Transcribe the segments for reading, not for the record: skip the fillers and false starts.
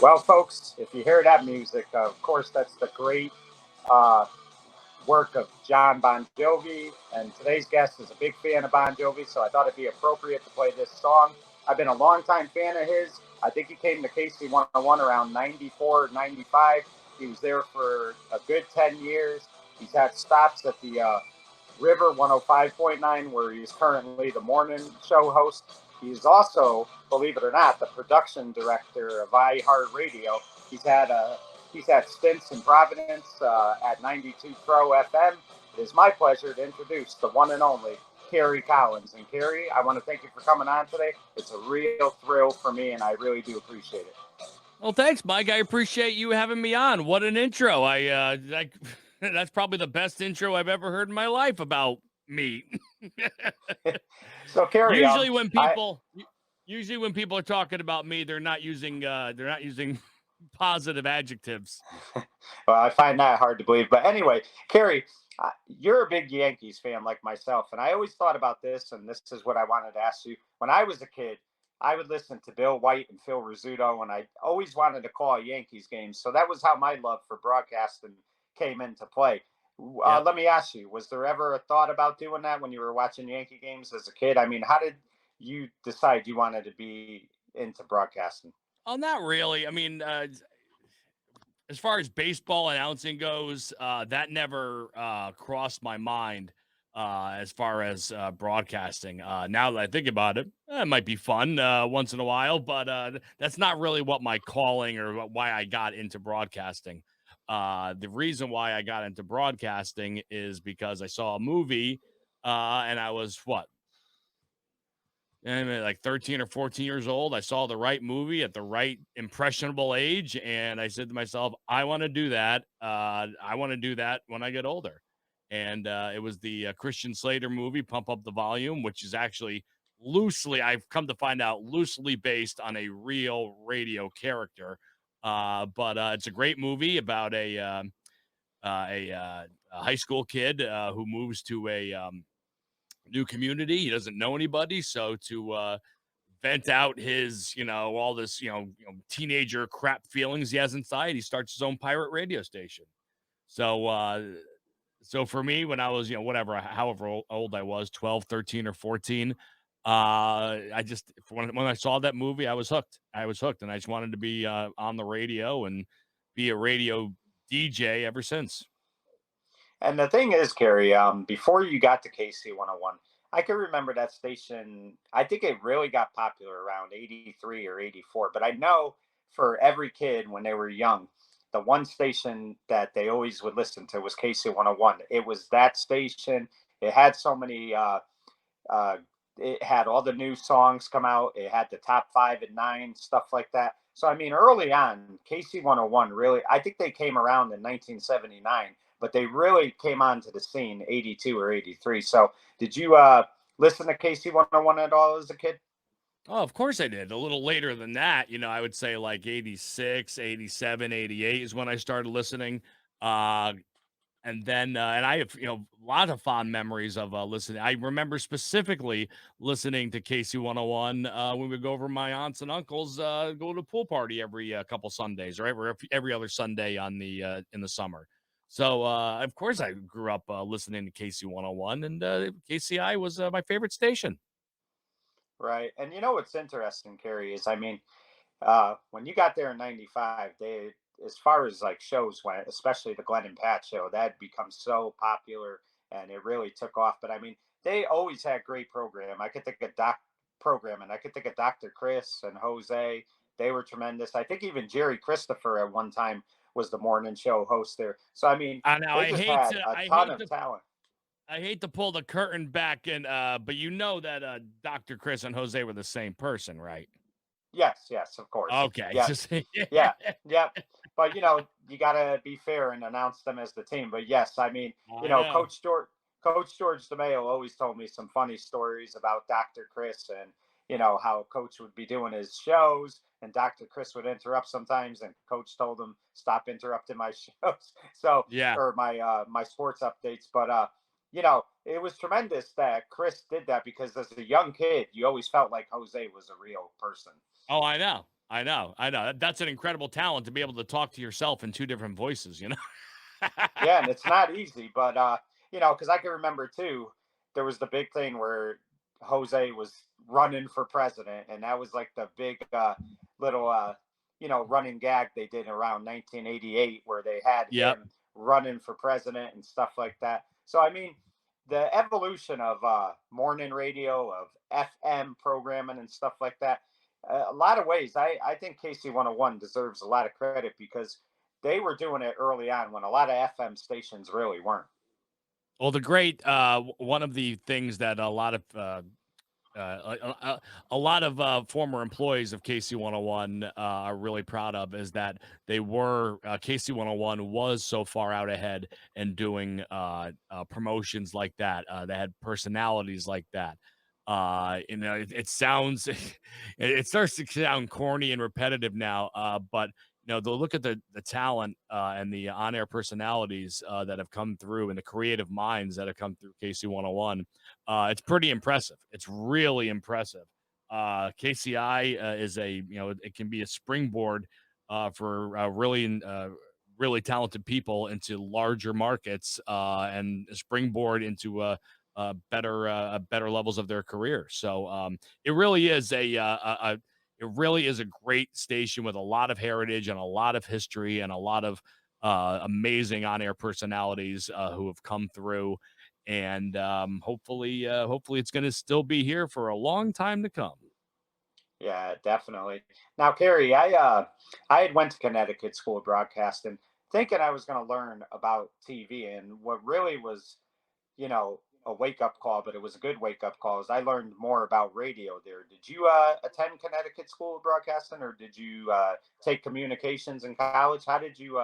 Well, folks, if you hear that music, of course, that's the great uh, work of John Bon Jovi. And today's guest is a big fan of Bon Jovi, so I thought it'd be appropriate to play this song. I've been a longtime fan of his. I think he came to KC 101 around 94, 95. He was there for a good 10 years. He's had stops at the River 105.9, where he's currently the morning show host. He's also, believe it or not, the production director of iHeartRadio. He's had stints in Providence at 92 Pro FM. It is my pleasure to introduce the one and only Kerry Collins. And Kerry, I want to thank you for coming on today. It's a real thrill for me, and I really do appreciate it. Well, thanks, Mike. I appreciate you having me on. What an intro! That's probably the best intro I've ever heard in my life about me. So, Kerry, usually when people are talking about me, they're not using positive adjectives. Well, I find that hard to believe. But anyway, Kerry, you're a big Yankees fan like myself, and I always thought about this, and this is what I wanted to ask you. When I was a kid, I would listen to Bill White and Phil Rizzuto, and I always wanted to call Yankees games. So that was how my love for broadcasting came into play. Let me ask you, was there ever a thought about doing that when you were watching Yankee games as a kid? I mean, how did you decide you wanted to be into broadcasting? Oh, not really. I mean, as far as baseball announcing goes, that never crossed my mind as far as broadcasting. Now that I think about it, it might be fun once in a while, but that's not really what my calling or why I got into broadcasting. The reason why I got into broadcasting is because I saw a movie and I was like 13 or 14 years old. I saw the right movie at the right impressionable age. And I said to myself, I want to do that. I want to do that when I get older. And it was the Christian Slater movie, Pump Up the Volume, which is actually I've come to find out, loosely based on a real radio character. But it's a great movie about a high school kid who moves to a new community. He doesn't know anybody, so to vent out his, all this, teenager crap feelings he has inside, he starts his own pirate radio station. So for me, when I was, however old I was, 12, 13 or 14, I just, when I saw that movie, I was hooked, and I just wanted to be on the radio and be a radio DJ ever since. And the thing is, Kerry, before you got to KC 101, I can remember that station. I think it really got popular around 83 or 84. But I know for every kid when they were young, the one station that they always would listen to was KC 101. It was that station. It had so many, uh, it had all the new songs come out. It had the top 5 and 9, stuff like that. So, I mean, early on, KC 101 really, I think they came around in 1979, but they really came onto the scene 82 or 83. So, did you listen to KC 101 at all as a kid? Oh, of course I did. A little later than that, I would say like 86, 87, 88 is when I started listening. And then, and I have, a lot of fond memories of listening. I remember specifically listening to KC 101 when we go over my aunts and uncles, go to a pool party every couple Sundays, or every other Sunday in the summer. So, of course, I grew up listening to KC 101, and KCI was my favorite station. Right. And you know what's interesting, Kerry, is I mean, when you got there in '95, they, as far as like shows went, especially the Glenn and Pat show, that had become so popular and it really took off. But I mean, they always had great program. I could think of programming. I could think of Dr. Chris and Jose. They were tremendous. I think even Jerry Christopher at one time was the morning show host there. So I mean, Now they I just hate had to, a ton of talent. I hate to pull the curtain back, and but that Dr. Chris and Jose were the same person, right? Yes, yes, of course. Okay, Yeah, just yeah, yeah. But you got to be fair and announce them as the team. But yes, I mean, I know. Coach George DeMayo always told me some funny stories about Dr. Chris and how Coach would be doing his shows and Dr. Chris would interrupt sometimes, and Coach told him stop interrupting my shows. So Yeah. or my sports updates. But it was tremendous that Chris did that because as a young kid, you always felt like Jose was a real person. Oh, I know. I know, I know. That's an incredible talent to be able to talk to yourself in two different voices, you know? Yeah, and it's not easy, but because I can remember too, there was the big thing where Jose was running for president, and that was like the big little running gag they did around 1988, where they had Yep. him running for president and stuff like that. So I mean, the evolution of morning radio, of FM programming and stuff like that. A lot of ways, I think KC 101 deserves a lot of credit because they were doing it early on when a lot of FM stations really weren't. Well, the great one of the things that a lot of former employees of KC 101 are really proud of is that KC 101 was so far out ahead and doing promotions like that. They had personalities like that. It sounds, it starts to sound corny and repetitive now, but they'll look at the talent and the on-air personalities that have come through and the creative minds that have come through KC 101. It's pretty impressive. It's really impressive. KCI is it can be a springboard for really talented people into larger markets and a springboard into better levels of their career. So it really is it really is a great station with a lot of heritage and a lot of history and a lot of amazing on-air personalities who have come through, and hopefully it's going to still be here for a long time to come. Yeah, definitely. Now, Kerry, I had went to Connecticut School of Broadcasting, thinking I was going to learn about TV, and what really was a wake up call, but it was a good wake up call. Is I learned more about radio there. Did you attend Connecticut School of Broadcasting, or did you take communications in college? How did you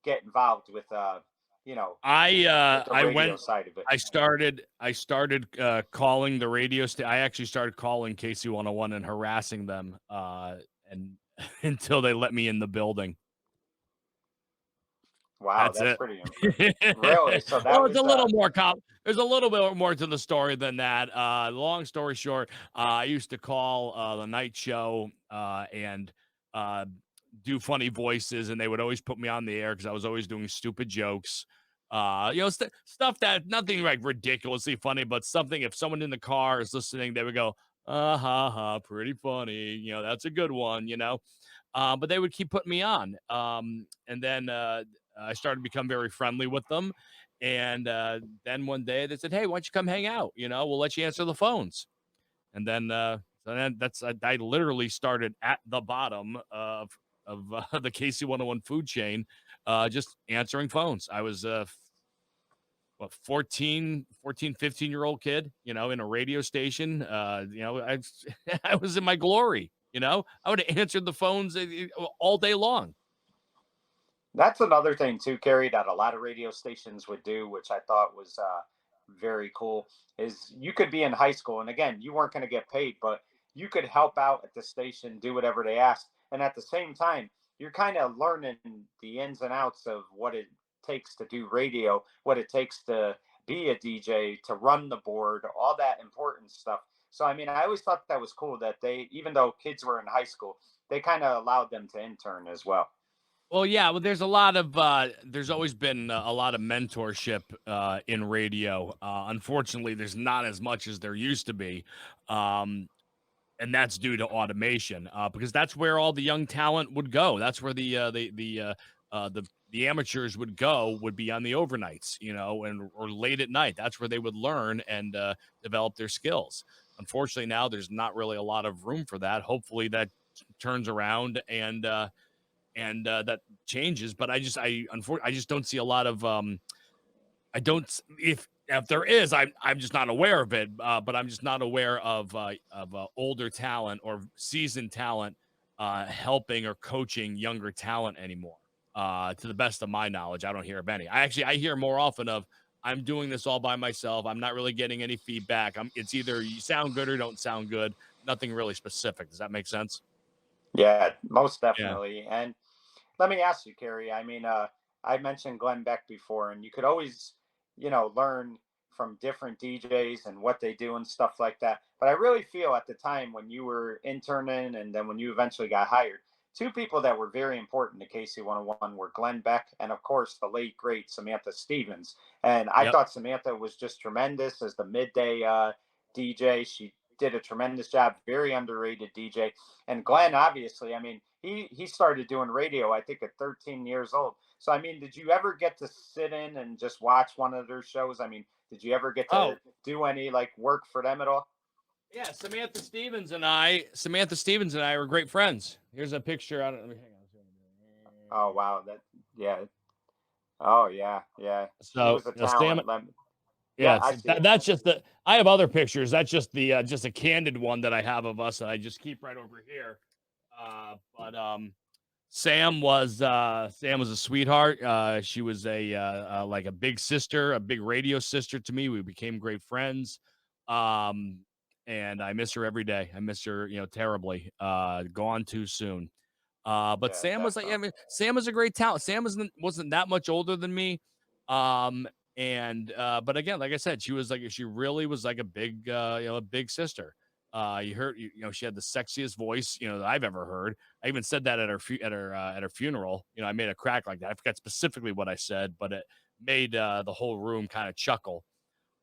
get involved you know, with the I radio went side of it? I started calling the I actually started calling KC 101 and harassing them and until they let me in the building. Wow, That's that's it. pretty impressive. Really? So that Well, it's a was little more there's a little bit more to the story than that. Long story short, I used to call the night show and uh, do funny voices, and they would always put me on the air because I was always doing stupid jokes. Stuff that nothing like ridiculously funny, but something if someone in the car is listening, they would go, ha ha, pretty funny. That's a good one, but they would keep putting me on. And then I started to become very friendly with them. And then one day they said, "Hey, why don't you come hang out? We'll let you answer the phones." And then, I literally started at the bottom of the KC 101 food chain, just answering phones. I was what 15-year-old kid, in a radio station. I I was in my glory. I would have answered the phones all day long. That's another thing too, Kerry, that a lot of radio stations would do, which I thought was very cool. Is you could be in high school, and again, you weren't going to get paid, but you could help out at the station, do whatever they asked, and at the same time, you're kind of learning the ins and outs of what it takes to do radio, what it takes to be a DJ, to run the board, all that important stuff. So, I mean, I always thought that was cool that they, even though kids were in high school, they kind of allowed them to intern as well. Well, yeah, well, there's always been a lot of mentorship in radio. Unfortunately, there's not as much as there used to be. Um, and that's due to automation, because that's where all the young talent would go. That's where the amateurs would be on the overnights, and or late at night. That's where they would learn and develop their skills. Unfortunately, now there's not really a lot of room for that. Hopefully, that turns around and that changes. But I just don't see a lot of I don't if there is, I'm just not aware of it. But I'm just not aware of older talent or seasoned talent helping or coaching younger talent anymore. To the best of my knowledge, I don't hear of any. I hear more often of I'm doing this all by myself. I'm not really getting any feedback. It's either you sound good or don't sound good. Nothing really specific. Does that make sense? Yeah, most Yeah. definitely. And let me ask you, Kerry. I mean, I mentioned Glenn Beck before, and you could always, learn from different DJs and what they do and stuff like that. But I really feel at the time when you were interning and then when you eventually got hired, two people that were very important to KC 101 were Glenn Beck and, of course, the late, great Samantha Stevens. And I Yep. thought Samantha was just tremendous as the midday DJ. She did a tremendous job, very underrated DJ. And Glenn, obviously, I mean, he started doing radio, I think, at 13 years old. So, I mean, did you ever get to sit in and just watch one of their shows? I mean, did you ever get Oh, to do any like work for them at all? yeah. Samantha Stevens and I were great friends. Here's a picture. I don't. Let me hang Oh, on. wow. Yeah. Oh, yeah. Yeah. She So was a Sam. talent. Yeah, Yeah, I see it. that's just the. I have other pictures. That's just a candid one that I have of us that I just keep right over here. But Sam was a sweetheart. She was like a big sister, a big radio sister to me. We became great friends. Um, and I miss her every day. I miss her, terribly. Gone too soon. But Yeah, Sam was like, I definitely. mean, Sam was a great talent. Sam wasn't that much older than me. Um, and but again, like I said, she really was like a big a big sister. You heard, she had the sexiest voice, that I've ever heard. I even said that at her funeral. I made a crack like that. I forgot specifically what I said, but it made the whole room kind of chuckle.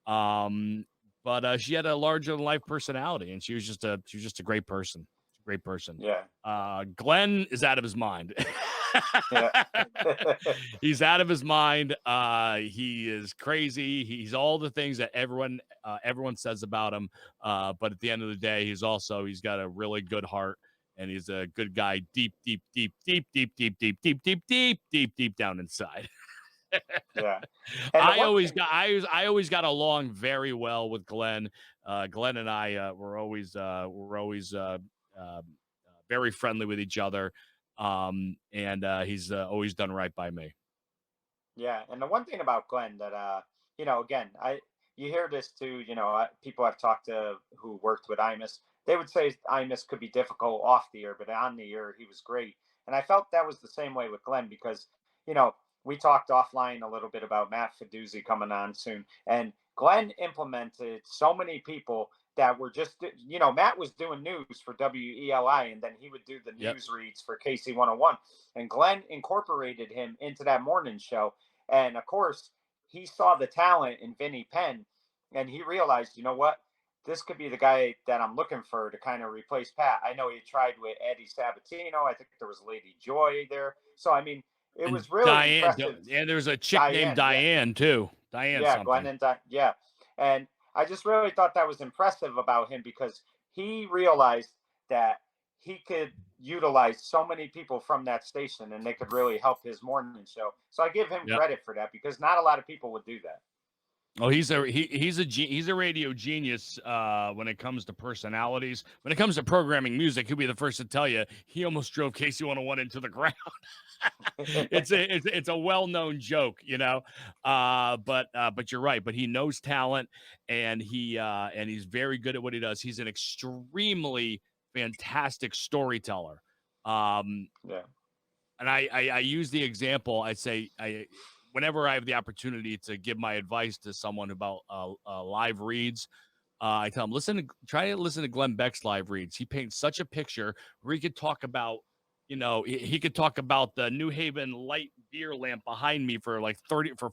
Um, but she had a larger than life personality, and she was just a great person. She's a great person. Yeah. Glenn is out of his mind. Yeah. He's out of his mind. He is crazy. He's all the things that everyone says about him. But at the end of the day, he's got a really good heart, and he's a good guy deep, deep, deep, deep, deep, deep, deep, deep, deep, deep, deep, deep down inside. Yeah. And the one thing, I always got along very well with Glenn. Glenn and I were always very friendly with each other. And he's always done right by me. yeah, and the one thing about Glenn that again, you hear this too, people I've talked to who worked with Imus, they would say Imus could be difficult off the air, but on the air he was great. And I felt that was the same way with Glenn because, you know, we talked offline a little bit about Matt Feduzzi coming on soon, and Glenn implemented so many people that were just, Matt was doing news for WELI, and then he would do the Yep. news reads for KC 101, and Glenn incorporated him into that morning show. And of course, he saw the talent in Vinny Penn, and he realized, you know what, this could be the guy that I'm looking for to kind of replace Pat. I know he tried with Eddie Sabatino. I think there was Lady Joy there. So I mean, it And was really impressive. and there's a chick named Diane, yeah, Diane too. Diane yeah, Glenn something. and yeah, and I just really thought that was impressive about him because he realized that he could utilize so many people from that station and they could really help his morning show. So I give him Yep. credit for that because not a lot of people would do that. Oh, he's a radio genius when it comes to personalities. When it comes to programming music, he'll be the first to tell you he almost drove KC 101 into the ground. It's a well-known joke, but you're right. But he knows talent, and he's very good at what he does. He's an extremely fantastic storyteller. Yeah. And I use the example. I say whenever I have the opportunity to give my advice to someone about live reads, I tell them, try to listen to Glenn Beck's live reads. He paints such a picture where he could talk about, he could talk about the New Haven light beer lamp behind me for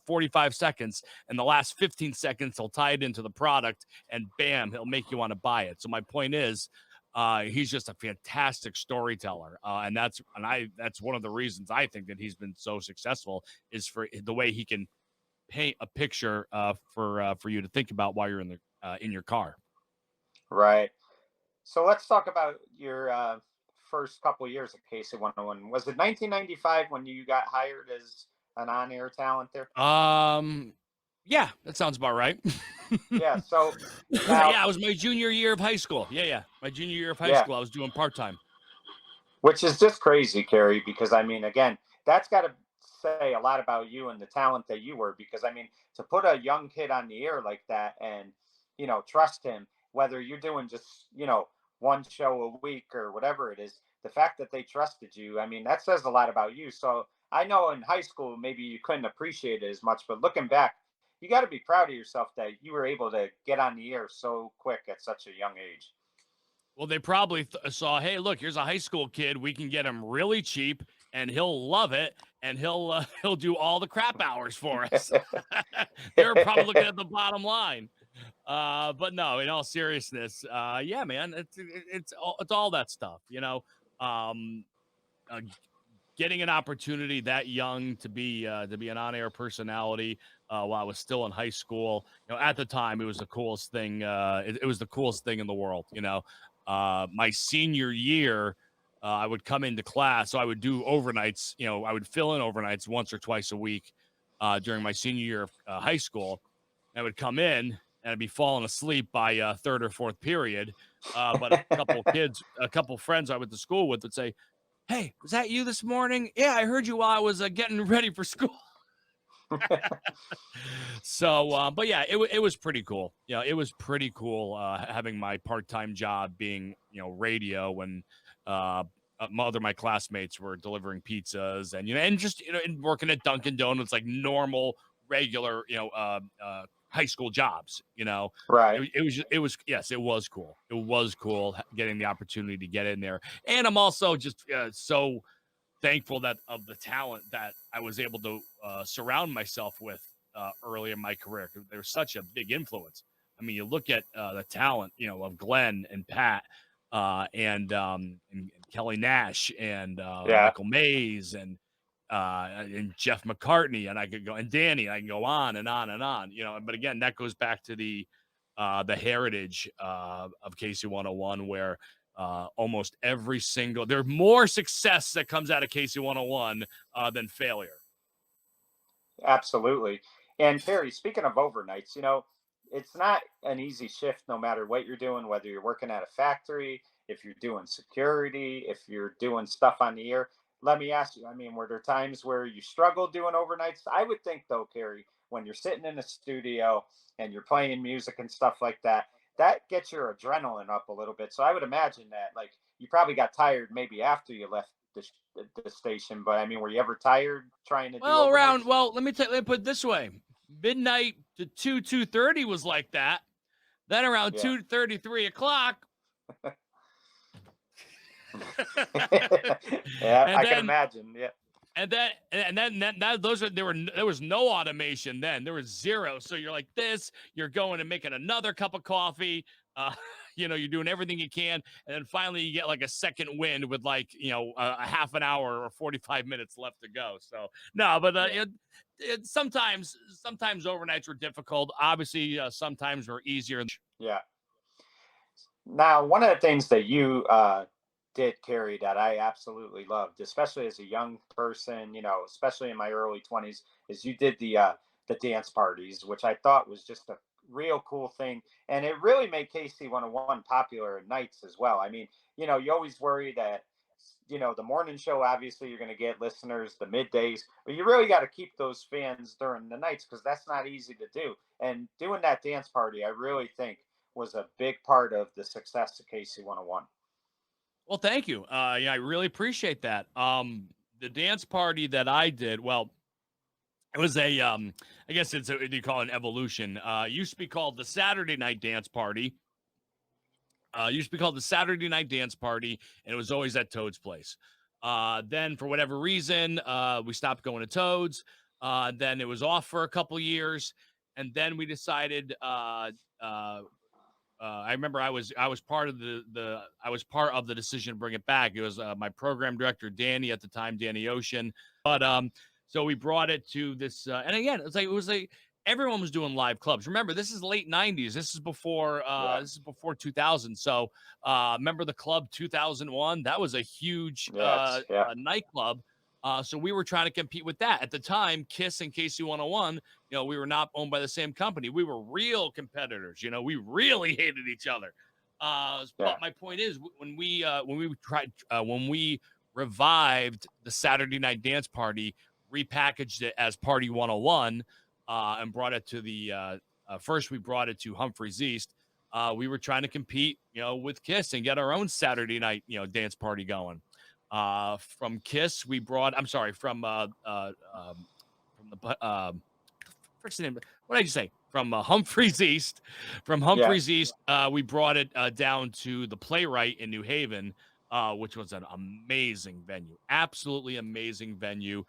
45 seconds, and the last 15 seconds he'll tie it into the product, and bam, he'll make you want to buy it. So my point is, he's just a fantastic storyteller, and that's one of the reasons I think that he's been so successful is for the way he can paint a picture for you to think about while you're in your car. Right. So let's talk about your first couple of years at KC 101. Was it 1995 when you got hired as an on-air talent there? Yeah, that sounds about right. Yeah. So now, Yeah, it was my junior year of high school. Yeah, my junior year of high yeah, school. I was doing part-time. which is just crazy, Kerry, because I mean, again, that's got to say a lot about you and the talent that you were. Because I mean, to put a young kid on the air like that and, trust him, whether you're doing just, one show a week or whatever it is, the fact that they trusted you, I mean, that says a lot about you. So I know in high school, maybe you couldn't appreciate it as much, but looking back, you got to be proud of yourself that you were able to get on the air so quick at such a young age. Well, they probably saw, hey, look, here's a high school kid. We can get him really cheap, and he'll love it, and he'll do all the crap hours for us. They were probably looking at the bottom line. But no, in all seriousness, yeah, man, it's all that stuff, you know. Um, uh, Getting an opportunity that young to be an on-air personality while I was still in high school, you know, at the time it was the coolest thing. It was the coolest thing in the world. You know, my senior year, I would come into class, so I would do overnights. You know, I would fill in overnights once or twice a week during my senior year of high school. I would come in and I'd be falling asleep by third or fourth period. But a couple friends I went to school with would say, "Hey, was that you this morning? Yeah, I heard you while I was getting ready for school." So, but yeah, it was pretty cool. You know, it was pretty cool having my part-time job being, you know, radio when uh, my classmates were delivering pizzas and, you know, and just, you know, and working at Dunkin' Donuts, like normal, regular, you know, high school jobs, you know. Right. Yes, it was cool. It was cool getting the opportunity to get in there. And I'm also just so thankful that of the talent that I was able to surround myself with early in my career. They're such a big influence. I mean, you look at the talent, you know, of Glenn and Pat and Kelly Nash and Yeah. Michael Mays and Jeff McCartney, and I could go, and Danny. I can go on and on and on. You know, but again, that goes back to the heritage of KC 101, where almost every single there's more success that comes out of KC 101 than failure. Absolutely. And Kerry, speaking of overnights, it's not an easy shift no matter what you're doing, whether you're working at a factory, if you're doing security, if you're doing stuff on the air. Let me ask you, I mean, were there times where you struggled doing overnights? I would think, though, Kerry, when you're sitting in a studio and you're playing music and stuff like that, that gets your adrenaline up a little bit. So I would imagine that, like, you probably got tired maybe after you left the station, but I mean, were you ever tired trying to do overnights? Let me put it this way: midnight to 2:30 was like that. Then around Yeah. 2:30, 3 o'clock, Yeah, and I can then imagine. Yeah. those are there was no automation then. There was zero. So you're like this, you're going and making another cup of coffee. Uh, you know, you're doing everything you can, and then finally you get like a second wind with like, you know, a half an hour or 45 minutes left to go. So no, but Yeah. sometimes overnights were difficult. Obviously, sometimes were easier. Yeah. Now, one of the things that you did, Carrie, that I absolutely loved, especially as a young person, especially in my early 20s, is you did the dance parties, which I thought was just a real cool thing, and it really made KC 101 popular at nights as well. I mean, you always worry that the morning show, obviously you're going to get listeners the middays, but you really got to keep those fans during the nights because that's not easy to do. And doing that dance party, I really think was a big part of the success of KC 101. Well, thank you. Yeah, I really appreciate that. The dance party that I did, well, it was I guess you call it an evolution. It used to be called the Saturday Night Dance Party. Used to be called the Saturday Night Dance Party, and it was always at Toad's place. Then, for whatever reason, we stopped going to Toad's. Then it was off for a couple years, and then we decided. I remember I was part of the decision to bring it back. It was my program director Danny at the time, Danny Ocean. But so we brought it to this, and again, it was like everyone was doing live clubs. Remember, this is late '90s. Yeah. This is before 2000. So remember the club 2001? That was a huge Yes. Yeah. nightclub. So we were trying to compete with that at the time. Kiss and KC 101, you know, we were not owned by the same company. We were real competitors. You know, we really hated each other. Yeah. But my point is, when we revived the Saturday Night Dance Party, repackaged it as Party 101, and brought it to first we brought it to Humphreys East. We were trying to compete, you know, with Kiss and get our own Saturday night, you know, dance party going. From Kiss, we brought. I'm sorry, from the what's the name? What did you say? From Humphreys East. From Yeah. Humphreys East, we brought it down to the Playwright in New Haven, which was an amazing venue. Absolutely amazing venue.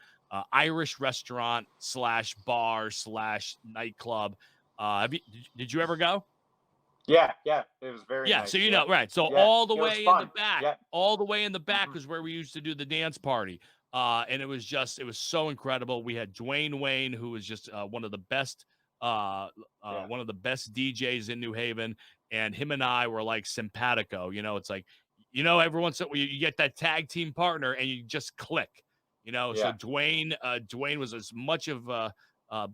Irish restaurant slash bar slash nightclub. Did you ever go? Yeah. Yeah. It was very Yeah, so nice. you Yep. know, right. So Yeah. all the It was way in the fun. back, Yep. all the way in the back Hmm. is where we used to do the dance party. And it was so incredible. We had Dwayne Wayne, who was just uh, Yeah. one of the best DJs in New Haven, and him and I were like simpatico. You know, it's like, every once in a while you get that tag team partner and you just click. So Yeah. Dwayne was as much of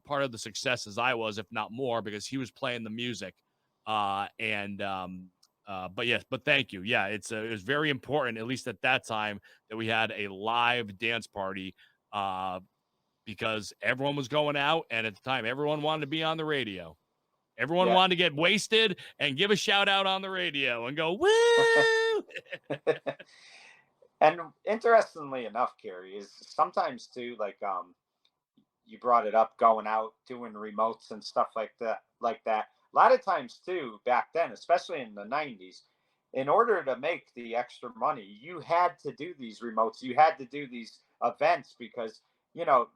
part of the success as I was, if not more, because he was playing the music. And But yes, but thank you. Yeah, it was very important, at least at that time, that we had a live dance party, uh, because everyone was going out, and at the time, everyone wanted to be on the radio. Everyone Yeah. wanted to get wasted and give a shout out on the radio and go woo. And interestingly enough, Kerry, is sometimes too, like you brought it up, going out doing remotes and stuff like that. A lot of times too, back then, especially in the 90s, in order to make the extra money, you had to do these remotes, you had to do these events, because you know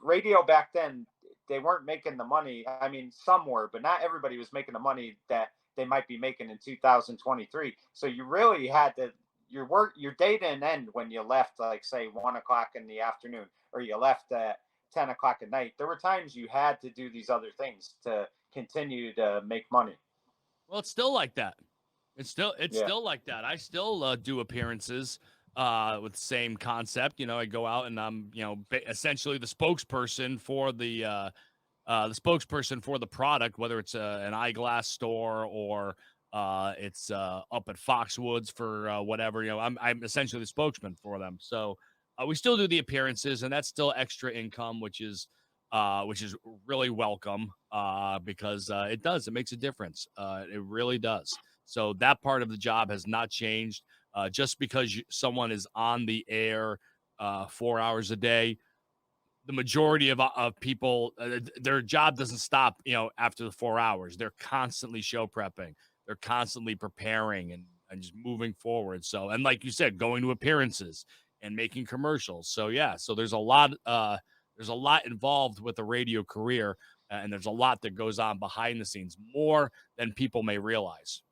radio back then, they weren't making the money. I mean, some were, but not everybody was making the money that they might be making in 2023. So you really had to, your day didn't end when you left, like say 1 o'clock in the afternoon, or you left at 10 o'clock at night. There were times you had to do these other things to continue to make money. Well, it's still like that. It's Yeah. still like that. I still do appearances with the same concept. I go out and I'm, essentially the spokesperson for the product, whether it's an eyeglass store or it's up at Foxwoods for whatever. I'm essentially the spokesman for them. So we still do the appearances, and that's still extra income, which is really welcome because it makes a difference. It really does. So that part of the job has not changed. Just because someone is on the air 4 hours a day, the majority of people, their job doesn't stop, after the 4 hours. They're constantly show prepping. They're constantly preparing and just moving forward. So, and like you said, going to appearances and making commercials. So yeah, so there's a lot involved with a radio career, and there's a lot that goes on behind the scenes, more than people may realize.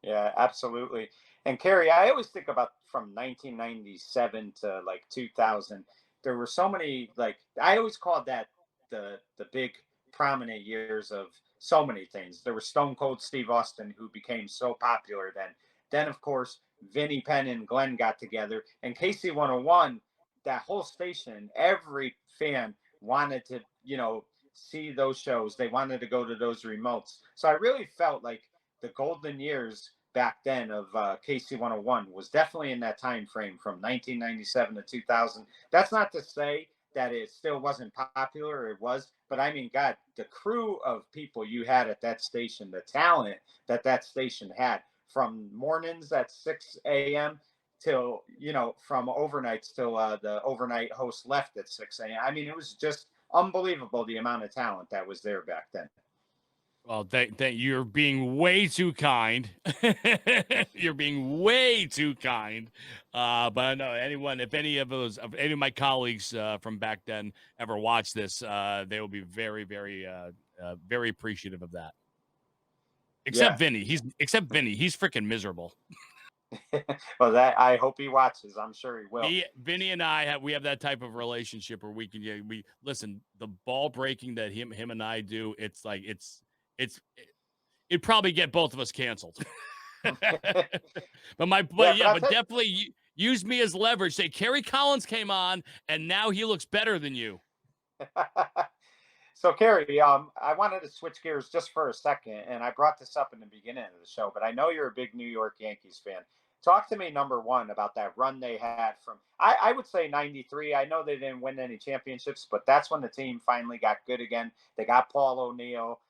Yeah, absolutely. And Kerry, I always think about from 1997 to like 2000, there were so many, like I always called that the big prominent years of so many things. There was Stone Cold Steve Austin, who became so popular then. Then of course, Vinnie Penn and Glenn got together, and KC 101, that whole station, every fan wanted to, see those shows. They wanted to go to those remotes. So I really felt like the golden years back then of KC 101 was definitely in that time frame from 1997 to 2000. That's not to say that it still wasn't popular, it was, but I mean, God, the crew of people you had at that station, the talent that station had, from mornings at 6 a.m. till, from overnights till the overnight host left at 6 a.m. I mean, it was just unbelievable the amount of talent that was there back then. Well, you're being way too kind. You're being way too kind. But I know if any of my colleagues from back then ever watch this, they will be very, very, very appreciative of that. Yeah. Except Vinny. He's freaking miserable. Well, that I hope he watches. I'm sure he will. Vinny and I have that type of relationship where we can, we listen, the ball breaking that him and I do. It's like, it'd probably get both of us canceled. Yeah, but but definitely use me as leverage. Say Kerry Collins came on and now he looks better than you. So, Kerry, I wanted to switch gears just for a second, and I brought this up in the beginning of the show, but I know you're a big New York Yankees fan. Talk to me, number one, about that run they had from, I would say 93. I know they didn't win any championships, but that's when the team finally got good again. They got Paul O'Neill.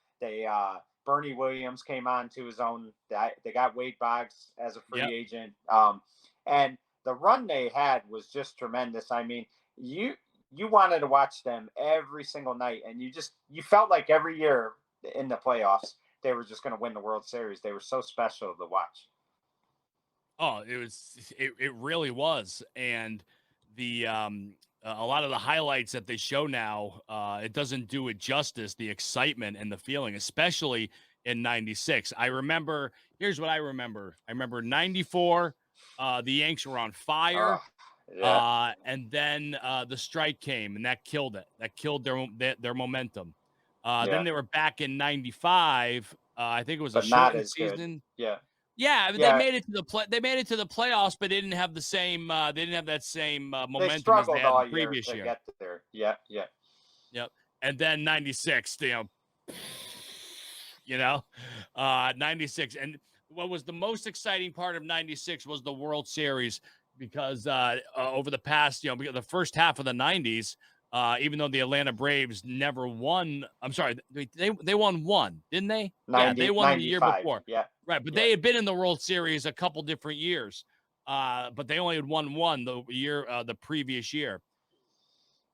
Bernie Williams came on to his own. They got Wade Boggs as a free Yep. agent. And the run they had was just tremendous. I mean, you wanted to watch them every single night, and you felt like every year in the playoffs they were just going to win the World Series. They were so special to watch. Oh, it really was. And the a lot of the highlights that they show now, it doesn't do it justice, the excitement and the feeling, especially in 96. Here's what I remember. I remember 94, the Yanks were on fire. Yeah, And then the strike came and that killed it. That killed their momentum. Then yeah, they were back in 95. I think it was a but not shortened as good. season. Yeah, Yeah, they yeah. made it to they made it to the playoffs, but they didn't have the same they didn't have that same They momentum as they struggled had the all year previous to year. get there. Yeah, yeah, Yep. And then 96, you know, 96. And what was the most exciting part of 96 was the World Series because over the past, the first half of the 90s, even though the Atlanta Braves never won, I'm sorry, they won one, didn't they? Yeah, they 90, won the year 95. before. Yeah, Right, but yeah, they had been in the World Series a couple different years. But they only had won one the previous year.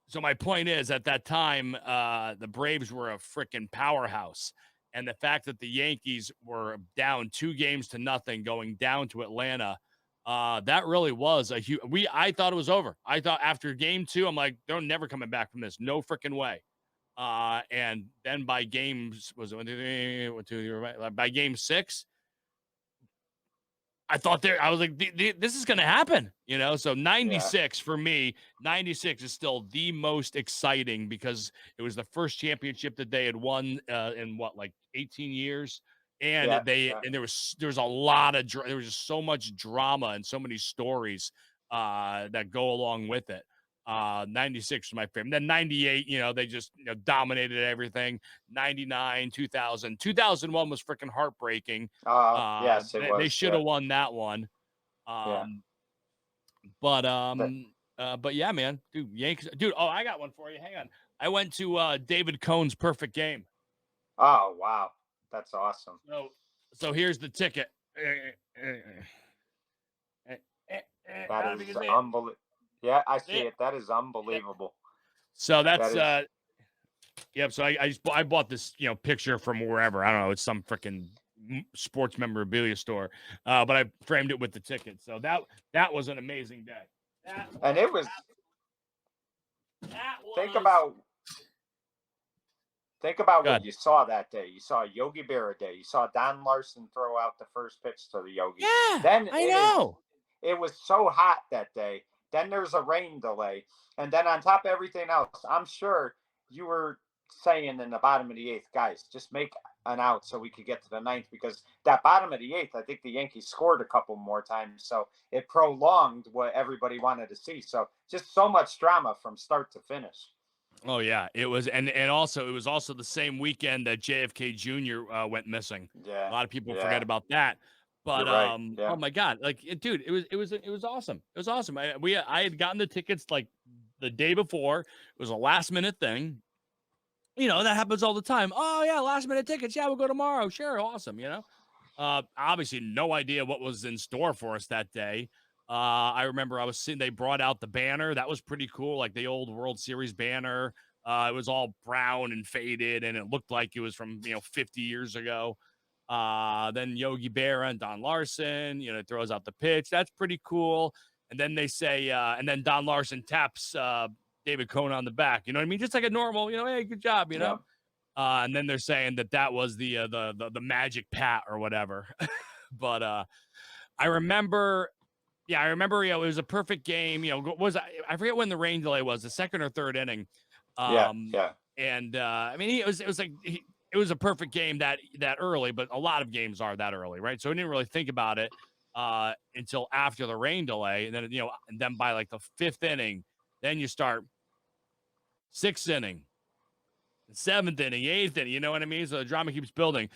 So my point is, at that time, the Braves were a freaking powerhouse, and the fact that the Yankees were down 2-0 going down to Atlanta, that really was a huge. I thought it was over. I thought after game 2, I'm like, they're never coming back from this. No freaking way. And then by games was it by game 6, I was like, this is going to happen, So yeah, 96 for me, 96 is still the most exciting because it was the first championship that they had won in like 18 years, and yeah, yeah. there was a lot of there was just so much drama and so many stories that go along with it. 96 was my favorite. Then 98, they just dominated everything. 99, 2000, 2001 was freaking heartbreaking. Yes, it They was. should Yeah, have won that one. yeah. Um, but But, yeah, man, dude, Yankees, dude. Oh, I got one for you. Hang on. I went to David Cohn's perfect game. oh wow, that's awesome. So here's the ticket. That I don't think is it's it. unbelievable. Yeah, I see It. it. That is unbelievable. So That that's is. yep. So I bought this picture from wherever, I don't know. It's some freaking sports memorabilia store, but I framed it with the ticket. So that was an amazing day. That And was it was. that Think was about Think about what good. you saw that day. You saw Yogi Berra day. You saw Don Larson throw out the first pitch to the Yogi. Yeah, Then I know. it was so hot that day. Then there's a rain delay. And then on top of everything else, I'm sure you were saying in the bottom of the eighth, guys, just make an out so we could get to the ninth, because that bottom of the eighth, I think the Yankees scored a couple more times. So it prolonged what everybody wanted to see. So just so much drama from start to finish. Oh yeah, it was, and also it was also the same weekend that JFK Jr. Went missing. A Yeah. lot of people forget Yeah. about that, but You're right. oh Yeah. my god, like dude, it was awesome. It was awesome. I had gotten the tickets like the day before. It was a last minute thing. That happens all the time. Oh yeah, last minute tickets. Yeah, we'll go tomorrow. Sure, awesome. Obviously no idea what was in store for us that day. I remember I was seeing they brought out the banner. That was pretty cool, like the old World Series banner. It was all brown and faded, and it looked like it was from 50 years ago. Then Yogi Berra and Don Larson, throws out the pitch. That's pretty cool. And then they say, and then Don Larson taps David Cohn on the back. You know what I mean? Just like a normal, hey, good job. Yeah. And then they're saying that was the magic pat or whatever. But I remember, yeah, I remember. It was a perfect game. I forget when the rain delay was, the second or third inning. Yeah. Um, Yeah. and I mean, it was like it was a perfect game that early, but a lot of games are that early, right? So I didn't really think about it until after the rain delay, and then by like the fifth inning, then you start sixth inning, seventh inning, eighth inning. You know what I mean? So the drama keeps building.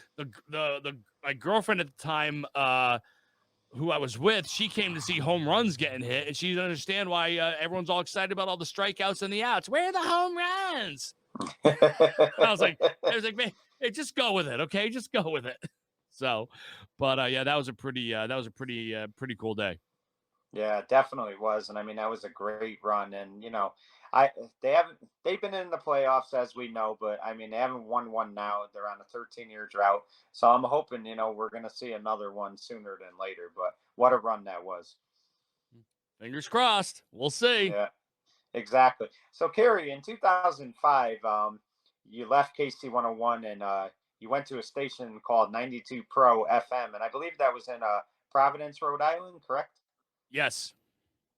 My girlfriend at the time, who I was with, she came to see home runs getting hit, and she didn't understand why everyone's all excited about all the strikeouts and the outs. Where are the home runs? I was like, man, hey, just go with it, okay? Just go with it. So, but yeah, that was a pretty cool day. Yeah, it definitely was, and I mean that was a great run. And I they haven't they've been in the playoffs as we know, but I mean they haven't won one now. They're on a 13-year drought, so I'm hoping we're gonna see another one sooner than later. But what a run that was! Fingers crossed. We'll see. Yeah, exactly. So Kerry, in 2005, you left KC 101 and you went to a station called 92 Pro FM, and I believe that was in Providence, Rhode Island, correct? Yes.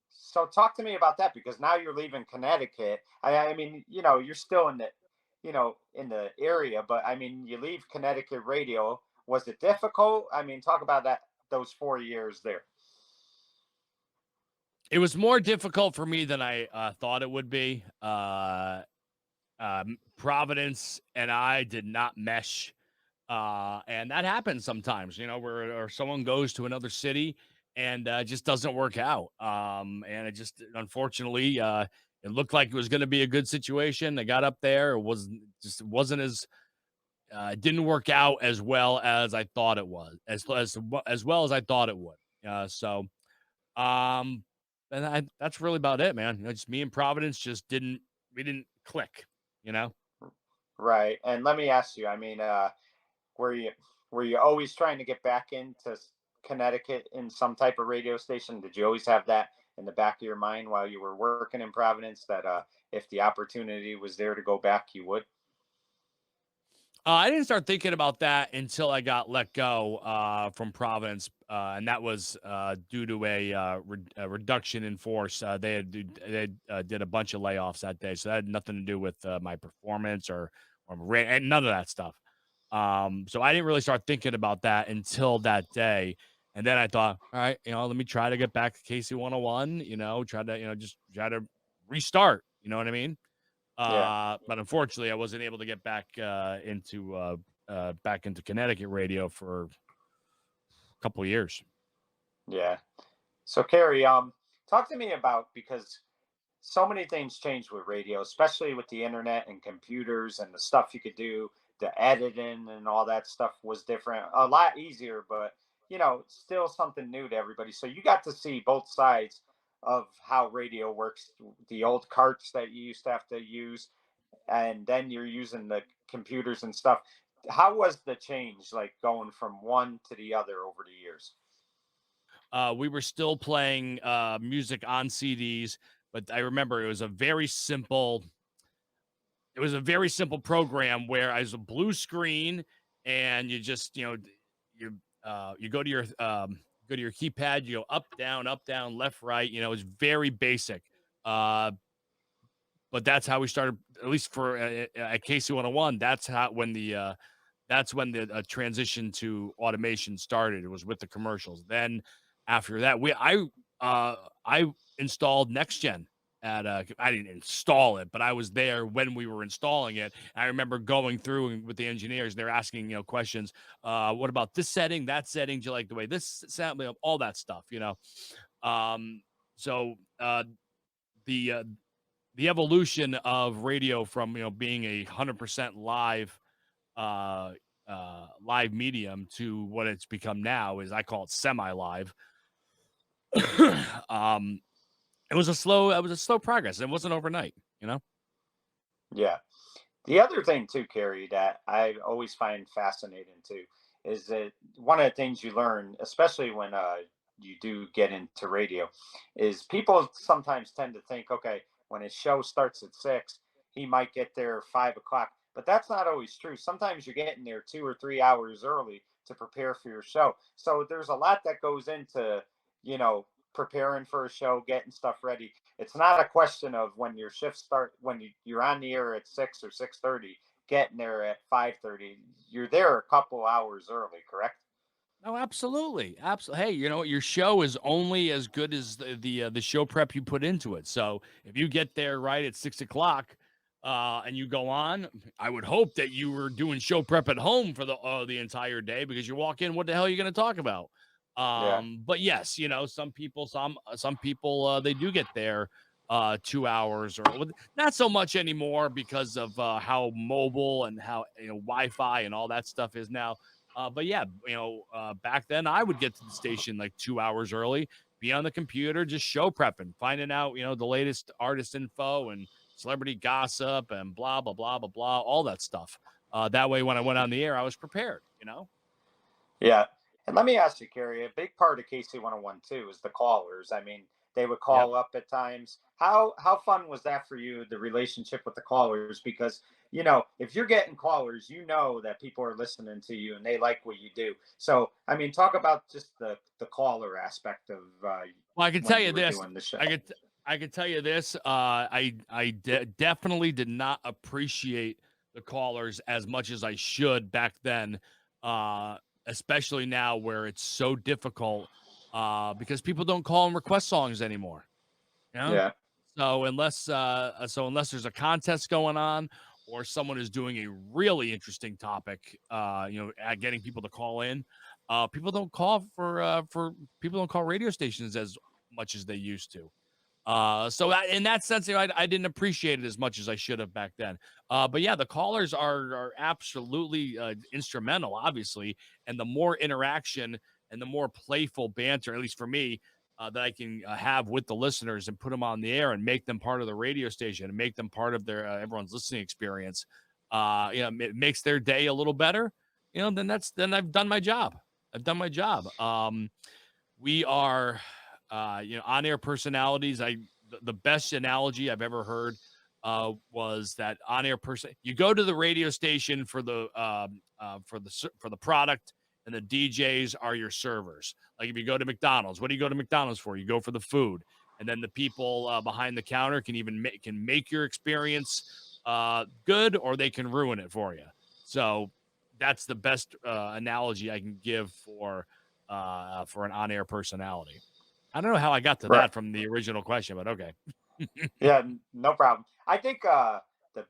So talk to me about that because now you're leaving Connecticut. I mean, you're still in the area, but I mean, you leave Connecticut radio. Was it difficult? I mean, talk about those 4 years there. It was more difficult for me than I thought it would be. Providence and I did not mesh. And that happens sometimes, where or someone goes to another city and just doesn't work out. And it just unfortunately it looked like it was going to be a good situation. They got up there. It wasn't as didn't work out as well as I thought it was, as well as I thought it would. So um, and that's really about it, man. Just me and Providence just didn't we didn't click, you know. Right. And let me ask you, I mean, were you were you always trying to get back into Connecticut in some type of radio station? Did you always have that in the back of your mind while you were working in Providence that if the opportunity was there to go back, you would? I didn't start thinking about that until I got let go from Providence, and that was due to a reduction in force. Did a bunch of layoffs that day, so that had nothing to do with my performance and none of that stuff. So I didn't really start thinking about that until that day, and then I thought, all right, let me try to get back to KC 101. Try to just try to restart. You know what I mean? Yeah. But unfortunately, I wasn't able to get back into Connecticut radio for a couple of years. Yeah. So Carrie, talk to me about because so many things changed with radio, especially with the internet and computers and the stuff you could do, the editing and all that stuff was different, a lot easier, but still something new to everybody. So you got to see both sides of how radio works, the old carts that you used to have to use, and then you're using the computers and stuff. How was the change like going from one to the other over the years? We were still playing music on CDs, but I remember it was a very simple program where I was a blue screen and you just, you go to your keypad, you go up, down, left, right, it's very basic. Uh, but that's how we started, at least for at KC 101. That's when the transition to automation started. It was with the commercials. Then after that, I installed Next Gen I didn't install it, but I was there when we were installing it. I remember going through with the engineers. They're asking questions. What about this setting, that setting? Do you like the way this sound? All that stuff. Um, so the uh, the evolution of radio from being 100% live medium to what it's become now is I call it semi-live. um, it was a slow progress. It wasn't overnight. Yeah. The other thing too, Carrie, that I always find fascinating too, is that one of the things you learn, especially when you do get into radio, is people sometimes tend to think, okay, when his show starts at 6, he might get there 5 o'clock, but that's not always true. Sometimes you're getting there 2 or 3 hours early to prepare for your show. So there's a lot that goes into, you know, preparing for a show, getting stuff ready. It's not a question of when your shift start when you're on the air at 6 or 6:30, getting there at 5:30. You're there a couple hours early, correct? Oh, absolutely, absolutely. Hey, you know what? Your show is only as good as the show prep you put into it. So if you get there right at 6 o'clock, and you go on, I would hope that you were doing show prep at home for the entire day because you walk in, what the hell are you going to talk about? Yeah, But yes, some people they do get there 2 hours or not so much anymore because of how mobile and how Wi-Fi and all that stuff is now. But yeah, back then I would get to the station like 2 hours early, be on the computer, just show prepping, finding out, the latest artist info and celebrity gossip and blah, blah, blah, blah, blah, all that stuff. That way, when I went on the air, I was prepared. Yeah. And let me ask you, Kerry, a big part of KC 101 too is the callers. I mean, they would Yep. call up at times. How fun was that for you, the relationship with the callers? Because, if you're getting callers, you know that people are listening to you and they like what you do. So, I mean, talk about just the caller aspect of Well, I can tell when you you were this. doing the show. I could tell you this. I definitely did not appreciate the callers as much as I should back then. Uh, Especially now where it's so difficult. Because people don't call and request songs anymore. You know? Yeah. So unless there's a contest going on or someone is doing a really interesting topic, at getting people to call in, people don't call for people don't call radio stations as much as they used to. In that sense, I didn't appreciate it as much as I should have back then. But yeah, the callers are absolutely instrumental, obviously, and the more interaction and the more playful banter, at least for me, that I can have with the listeners and put them on the air and make them part of the radio station and make them part of their everyone's listening experience. It makes their day a little better. Then I've done my job. I've done my job. We are on-air personalities. The best analogy I've ever heard was that on-air person, you go to the radio station for the product, and the DJs are your servers. Like if you go to McDonald's, what do you go to McDonald's for? You go for the food, and then the people behind the counter can make your experience good, or they can ruin it for you. So that's the best analogy I can give for an on-air personality. I don't know how I got to Right. that from the original question, but okay. Yeah, no problem. I think the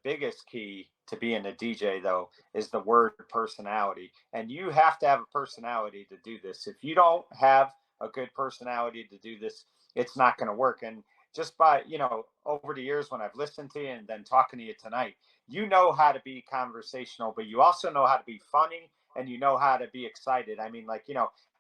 biggest key to being a DJ, though, is the word personality. And you have to have a personality to do this. If you don't have a good personality to do this, it's not going to work. And just by, over the years when I've listened to you and then talking to you tonight, you know how to be conversational, but you also know how to be funny and you know how to be excited. I mean, like,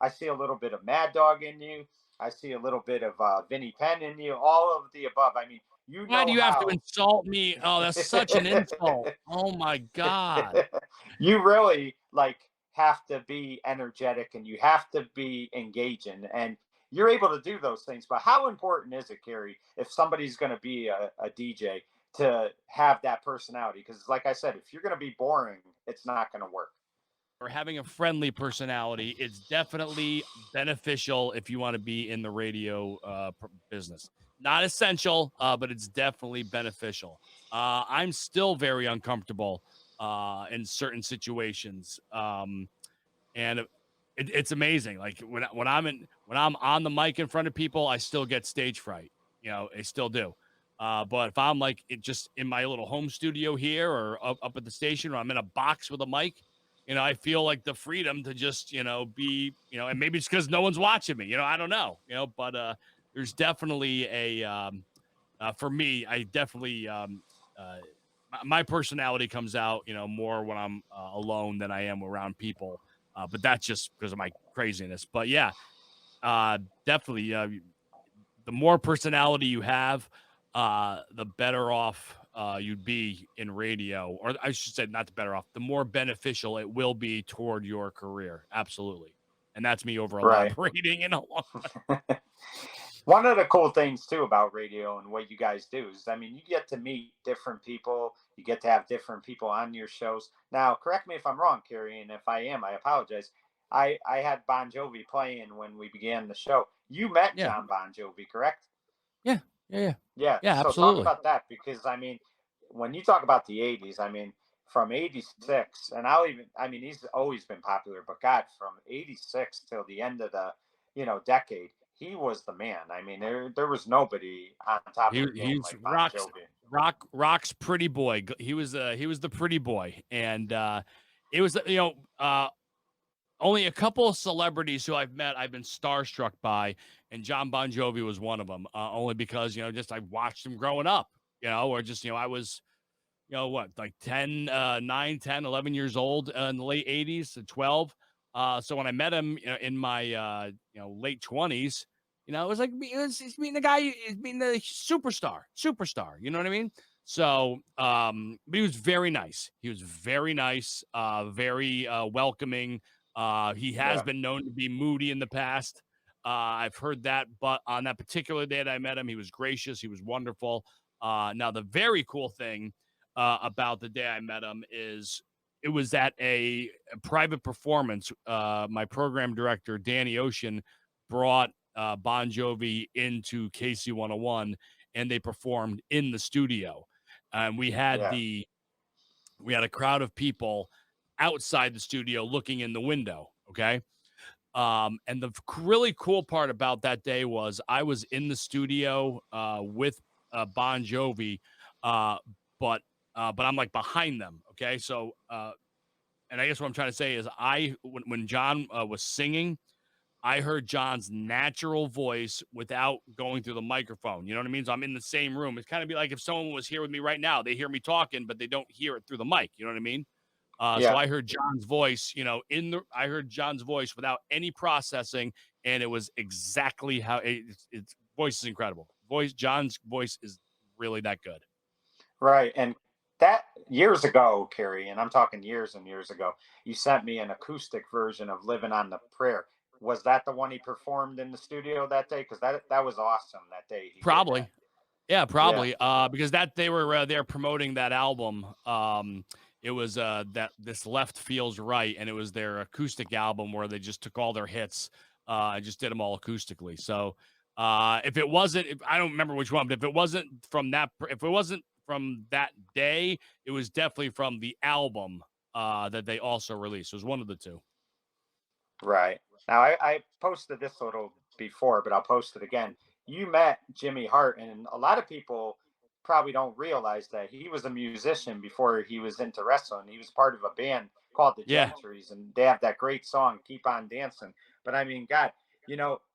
I see a little bit of Mad Dog in you. I see a little bit of Vinnie Penn in you, all of the above. I mean, you Why do know you have to how. insult me? Oh, that's such an insult. Oh my God. You really have to be energetic and you have to be engaging and you're able to do those things. But how important is it, Kerry, if somebody's going to be a DJ to have that personality? Because, like I said, if you're going to be boring, it's not going to work. Or having a friendly personality, it's definitely beneficial if you want to be in the radio business. Not essential, but it's definitely beneficial. I'm still very uncomfortable in certain situations, and it's amazing. Like when I'm on the mic in front of people, I still get stage fright. I still do. But if I'm like just in my little home studio here or up at the station, or I'm in a box with a mic, I feel like the freedom to just, be, and maybe it's because no one's watching me, I don't know, but there's definitely for me, I definitely, my personality comes out, more when I'm alone than I am around people. But that's just because of my craziness. But yeah, definitely, the more personality you have, the better off you'd be in radio, or I should say, not the better off, the more beneficial it will be toward your career. Absolutely. And that's me over Right. elaborating in a long. One of the cool things too about radio and what you guys do is, I mean, you get to meet different people. You get to have different people on your shows. Now, correct me if I'm wrong, Kerry, and if I am, I apologize. I had Bon Jovi playing when we began the show. You met Yeah. John Bon Jovi, correct? Yeah. Yeah. Yeah. Yeah. Yeah. So talk Absolutely. about that because I mean, when you talk about the '80s, I mean, from '86, and I mean, he's always been popular, but God, from '86 till the end of the, decade, he was the man. I mean, there was nobody on top of their game He's like Bon Jovi. rock's pretty boy. He was the pretty boy, and it was only a couple of celebrities who I've been starstruck by, and John Bon Jovi was one of them. Only because just I watched him growing up, or just I was what, like 10, 9, 10, 11 years old in the late 80s to 12. So when I met him, in my late 20s, it was like it's meeting the guy, it's meeting the superstar. You know what I mean? So, but he was very nice. He was very nice, very welcoming. He has Yeah. been known to be moody in the past. I've heard that, but on that particular day that I met him, he was gracious. He was wonderful. Now, the very cool thing about the day I met him is it was at a private performance. My program director, Danny Ocean, brought Bon Jovi into KC 101, and they performed in the studio. And Yeah. we had a crowd of people outside the studio looking in the window. Okay. And the really cool part about that day was I was in the studio with Bon Jovi, uh, but but I'm like behind them. Okay, so and I guess what I'm trying to say is when John was singing, I heard John's natural voice without going through the microphone. You know what I mean? So I'm in the same room. It's kind of be like if someone was here with me right now, they hear me talking, but they don't hear it through the mic. You know what I mean? So Yeah. I heard John's voice, I heard John's voice without any processing, and it was exactly how it's voice is incredible. John's voice is really that good. Right. And that years ago, Kerry, and I'm talking years and years ago, you sent me an acoustic version of Living on the Prayer. Was that the one he performed in the studio that day? Because that was awesome that day he did that. Probably. Yeah, Yeah. probably. Because that they were they're promoting that album. It was that This Left Feels Right, and it was their acoustic album where they just took all their hits, and just did them all acoustically. So, if it wasn't, if, I don't remember which one, but if it wasn't from that day, it was definitely from the album that they also released. It was one of the two. Right. Now, I posted this a little before, but I'll post it again. You met Jimmy Hart, and a lot of people probably don't realize that he was a musician before he was into wrestling. He was part of a band called the Yeah. Gentrys, and they have that great song, Keep On Dancing. But I mean, God,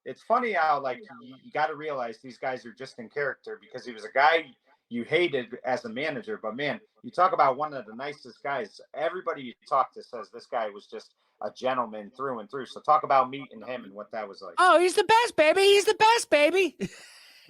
it's funny how, like, you got to realize these guys are just in character because he was a guy you hated as a manager. But man, you talk about one of the nicest guys. Everybody you talk to says this guy was just a gentleman through and through. So talk about meeting him and what that was like. Oh, he's the best, baby. He's the best, baby.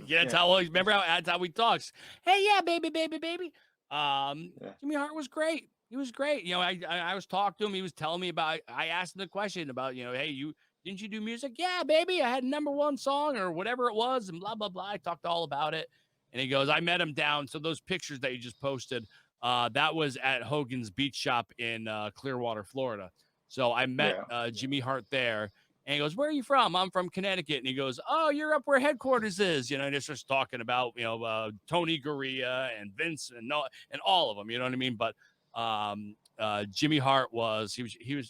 Yeah, that's Yeah, how that's how he talks. Hey, yeah, baby, baby, baby. yeah, Jimmy Hart was great. He was great. I was talking to him. He was telling me about. I asked him the question about, hey, you didn't you do music? Yeah, baby, I had #1 song or whatever it was, and blah blah blah. I talked all about it, and he goes, I met him down. So those pictures that you just posted, that was at Hogan's Beach Shop in Clearwater, Florida. So I met yeah, Jimmy Hart there. And he goes, where are you from? I'm from Connecticut. And he goes, oh, you're up where headquarters is. And it's just talking about, Tony Gurria and Vince and all of them. You know what I mean? But Jimmy Hart dude,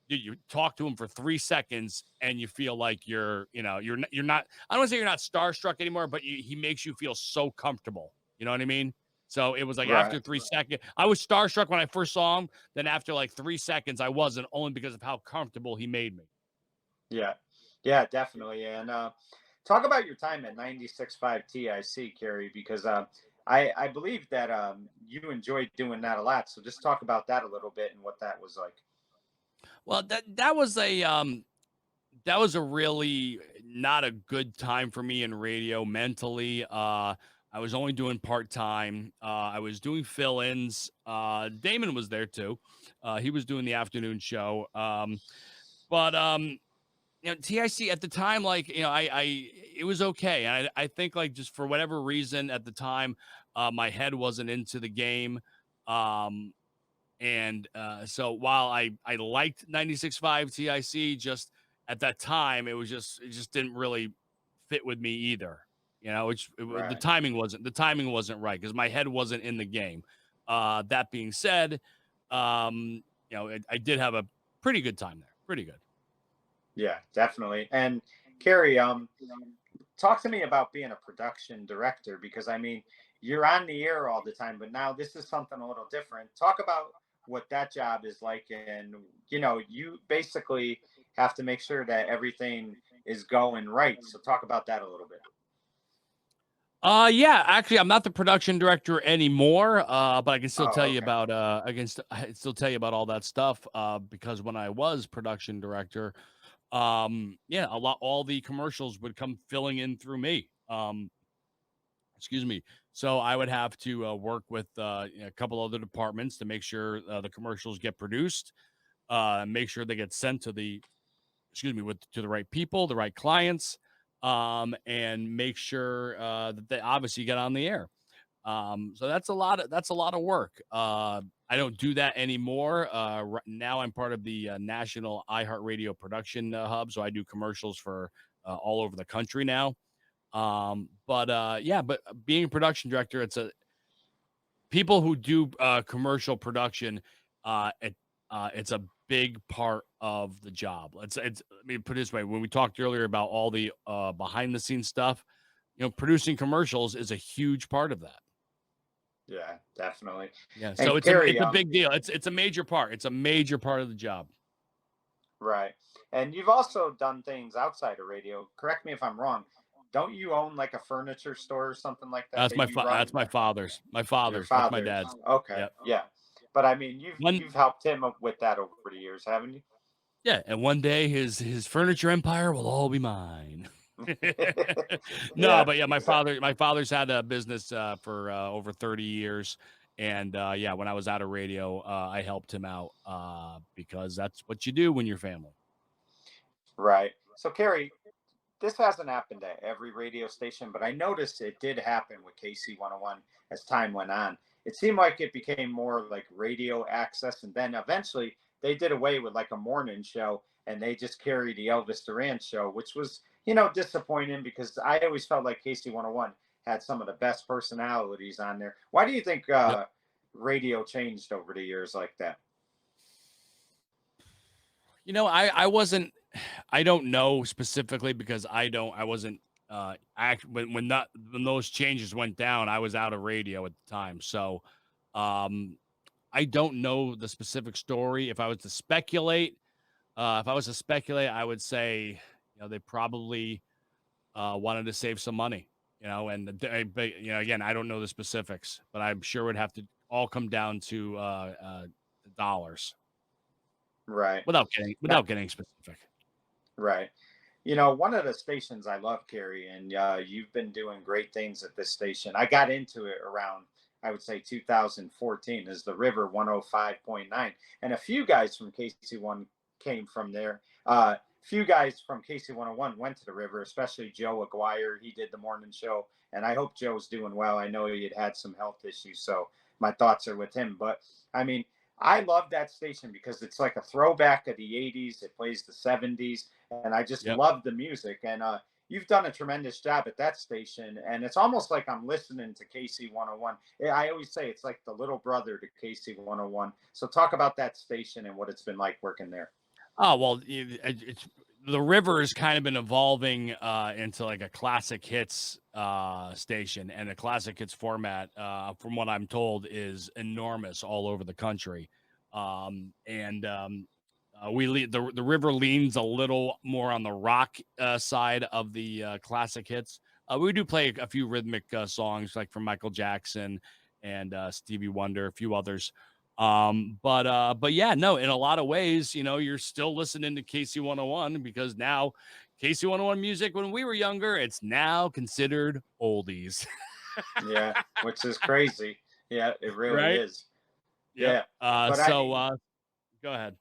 you talk to him for 3 seconds and you feel like you're not, I don't want to say you're not starstruck anymore, but he makes you feel so comfortable. You know what I mean? So it was like right. after 3 seconds, I was starstruck when I first saw him. Then after like 3 seconds, I wasn't, only because of how comfortable he made me. Yeah, yeah, definitely. And talk about your time at 96.5 TIC, Kerry, because I believe that you enjoyed doing that a lot. So just talk about that a little bit and what that was like. Well, that was a really not a good time for me in radio mentally. I was only doing part-time. I was doing fill-ins. Damon was there too. He was doing the afternoon show. But TIC at the time, like, it was okay. And I think, like, just for whatever reason at the time, my head wasn't into the game. Um, and so while I liked 96.5 TIC, just at that time, it just didn't really fit with me either. Right. The timing wasn't right because my head wasn't in the game. That being said, I did have a pretty good time there. Pretty good. Yeah, definitely. And Kerry, talk to me about being a production director because I mean, you're on the air all the time, but now this is something a little different. Talk about what that job is like, and you basically have to make sure that everything is going right. So talk about that a little bit. Yeah, actually, I'm not the production director anymore. But I can still tell Oh, you okay. about I can still tell you about all that stuff. Because when I was production director, yeah, all the commercials would come filling in through me. Excuse me. So I would have to work with a couple other departments to make sure the commercials get produced, make sure they get sent to the to the right people, the right clients, and make sure that they obviously get on the air. So that's a lot of work. I don't do that anymore. Now I'm part of the national iHeartRadio production hub, so I do commercials for all over the country now. But being a production director, it's a people who do commercial production. It's a big part of the job. It's. Let me put it this way: when we talked earlier about all the behind the scenes stuff, producing commercials is a huge part of that. Yeah, definitely. Yeah, so And it's Kerry, a big deal. It's a major part. It's a major part of the job. right. And you've also done things outside of radio. Correct me if I'm wrong. Don't you own like a furniture store or something like that that you run? That's my father's. My Your father's. That's my father's. dad's. Okay. Yep. Yeah. But I mean, you've One you've helped him up with that over the years, haven't you? Yeah, and one day his furniture empire will all be mine. No, Yeah, but yeah, exactly. my father's had a business for over 30 years. And yeah, when I was out of radio, I helped him out because that's what you do when you're family. Right. So, Kerry, this hasn't happened at every radio station, but I noticed it did happen with KC 101 as time went on. It seemed like it became more like radio access, and then eventually they did away with like a morning show and they just carried the Elvis Duran show, which was, disappointing because I always felt like KC 101 had some of the best personalities on there. Why do you think Yep. radio changed over the years like that? I wasn't I don't know specifically because I wasn't when those changes went down, I was out of radio at the time. So um I don't know the specific story. If I was to speculate, I would say, they probably wanted to save some money, but, again, I don't know the specifics, but I'm sure it would have to all come down to the dollars Right. without getting specific. Right. One of the stations I love, Kerry, and you've been doing great things at this station. I got into it around, I would say, 2014, is the River 105.9. And a few guys from KC1 came from there. Few guys from KC 101 went to the River, especially Joe Aguirre. He did the morning show, and I hope Joe's doing well. I know he had some health issues, so my thoughts are with him. But I mean, I love that station because it's like a throwback of the 80s. It plays the 70s, and I just Yep. love the music. And you've done a tremendous job at that station, and it's almost like I'm listening to KC 101. I always say it's like the little brother to KC 101. So talk about that station and what it's been like working there. Oh, well, it's the river has kind of been evolving into like a classic hits station, and the classic hits format, from what I'm told, is enormous all over the country. And the river leans a little more on the rock side of the classic hits. We do play a few rhythmic songs like from Michael Jackson and Stevie Wonder, a few others. But yeah, no, in a lot of ways, you're still listening to KC 101 because now KC 101 music when we were younger, it's now considered oldies. Yeah, which is crazy. Yeah, it really Right? is. Yep. Yeah. But I mean, Go ahead.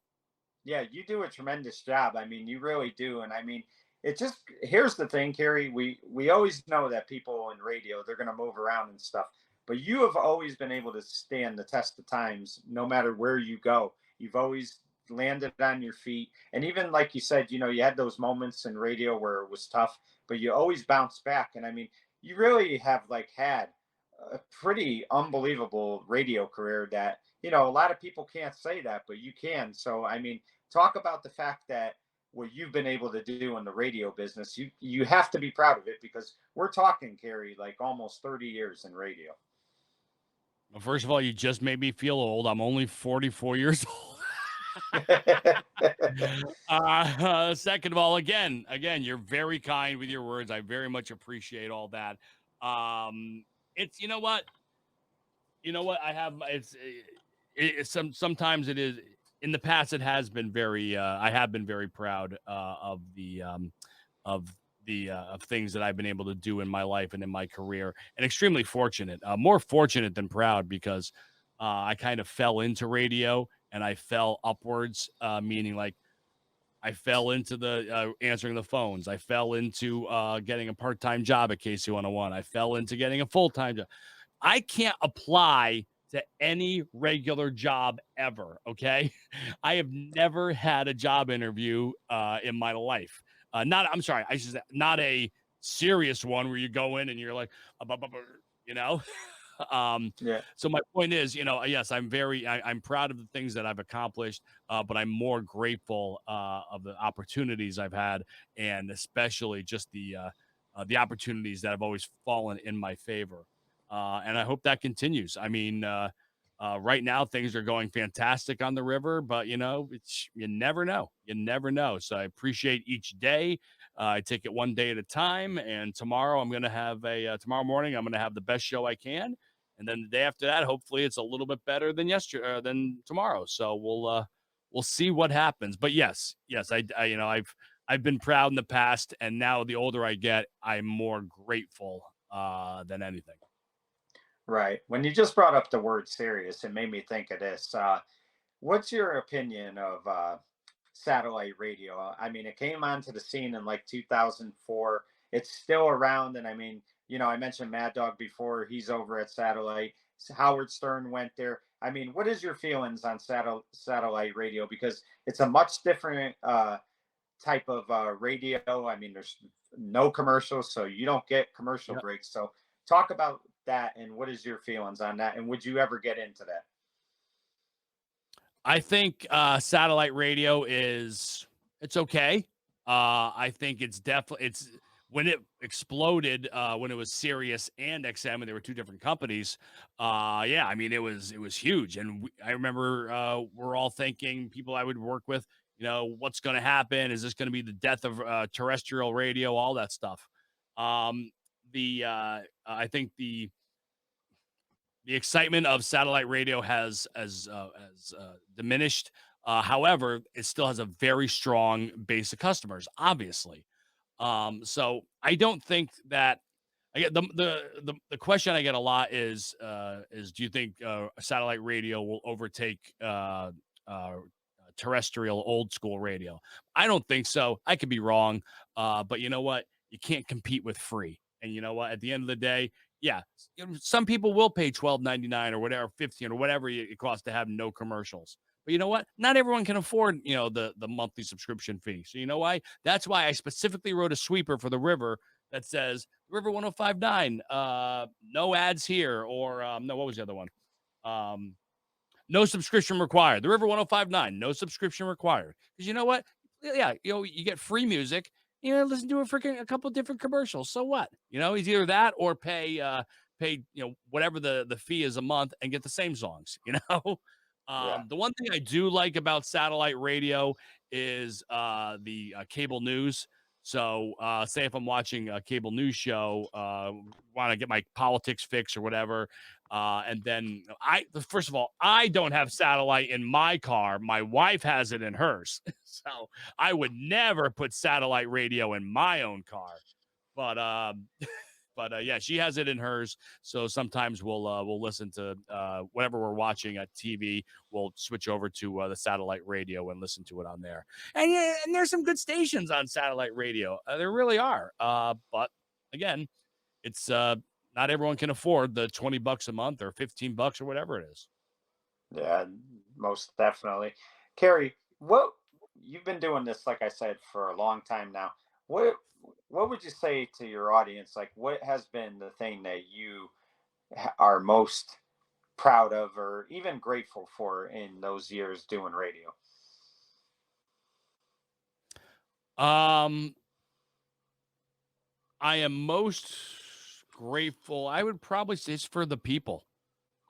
yeah, you do a tremendous job. I mean, you really do. And I mean, it just here's the thing, Kerry. We always know that people in radio they're going to move around and stuff, but you have always been able to stand the test of times, no matter where you go. You've always landed on your feet, and even like you said, you had those moments in radio where it was tough, but you always bounce back. And I mean, you really have like had a pretty unbelievable radio career that a lot of people can't say that, but you can. So I mean, talk about the fact that what you've been able to do in the radio business, you have to be proud of it because we're talking, Kerry, like almost 30 years in radio. Well, first of all, you just made me feel old. I'm only 44 years old. Second of all, again, you're very kind with your words. I very much appreciate all that. It's I have sometimes it is in the past it has been very I have been very proud of of things that I've been able to do in my life and in my career, and extremely fortunate, more fortunate than proud, because I kind of fell into radio and I fell upwards, meaning like I fell into the answering the phones. I fell into getting a part-time job at KC 101. I fell into getting a full-time job. I can't apply to any regular job ever. Okay. I have never had a job interview in my life. I'm sorry. I should say not a serious one where you go in and you're like, you know, um, Yeah. so my point is, yes, I'm proud of the things that I've accomplished, but I'm more grateful of the opportunities I've had, and especially just the opportunities that have always fallen in my favor. And I hope that continues. I mean, right now things are going fantastic on the river, but you never know. You never know. So I appreciate each day. I take it one day at a time. And tomorrow tomorrow morning I'm gonna have the best show I can, and then the day after that, hopefully it's a little bit better than yesterday, than tomorrow. So we'll see what happens. But yes, I've been proud in the past, and now the older I get, I'm more grateful than anything. Right. When you just brought up the word serious, it made me think of this. What's your opinion of satellite radio? I mean, it came onto the scene in like 2004. It's still around. And I mean, I mentioned Mad Dog before. He's over at Satellite. Howard Stern went there. I mean, what is your feelings on satellite radio? Because it's a much different type of radio. I mean, there's no commercials, so you don't get commercial Yeah. breaks. So talk about that, and what is your feelings on that? And would you ever get into that? I think satellite radio it's okay. I think it's when it exploded, when it was Sirius and XM, and they were two different companies. Yeah, I mean it was huge, and I remember we're all thinking, people I would work with, what's going to happen? Is this going to be the death of terrestrial radio? All that stuff. Um, the I think the excitement of satellite radio has diminished. However, it still has a very strong base of customers, obviously. So I don't think that I get the question I get a lot is do you think satellite radio will overtake terrestrial old school radio? I don't think so. I could be wrong, but you know what? You can't compete with free. And you know what? At the end of the day, yeah, some people will pay $12.99 or whatever, 15 or whatever it costs to have no commercials. But you know what? Not everyone can afford, the monthly subscription fee. So you know why? That's why I specifically wrote a sweeper for the river that says River 1059, no ads here, or no, what was the other one? Um, no subscription required. The River 1059, no subscription required. Because you know what? Yeah, you get free music. Listen to a couple different commercials. So what? It's either that or pay whatever the fee is a month and get the same songs. Yeah. The one thing I do like about satellite radio is the cable news. So, say if I'm watching a cable news show, want to get my politics fix or whatever, and then first of all, I don't have satellite in my car. My wife has it in hers. So I would never put satellite radio in my own car. But yeah, she has it in hers. So sometimes we'll listen to whatever we're watching at TV. We'll switch over to the satellite radio and listen to it on there. And yeah, and there's some good stations on satellite radio. There really are. But again, it's not everyone can afford the $20 a month or $15 or whatever it is. Yeah, most definitely. Kerry, what you've been doing this, like I said, for a long time now. What what would you say to your audience? Like, what has been the thing that you are most proud of, or even grateful for in those years doing radio? Um, I am most grateful. I would probably say it's for the people.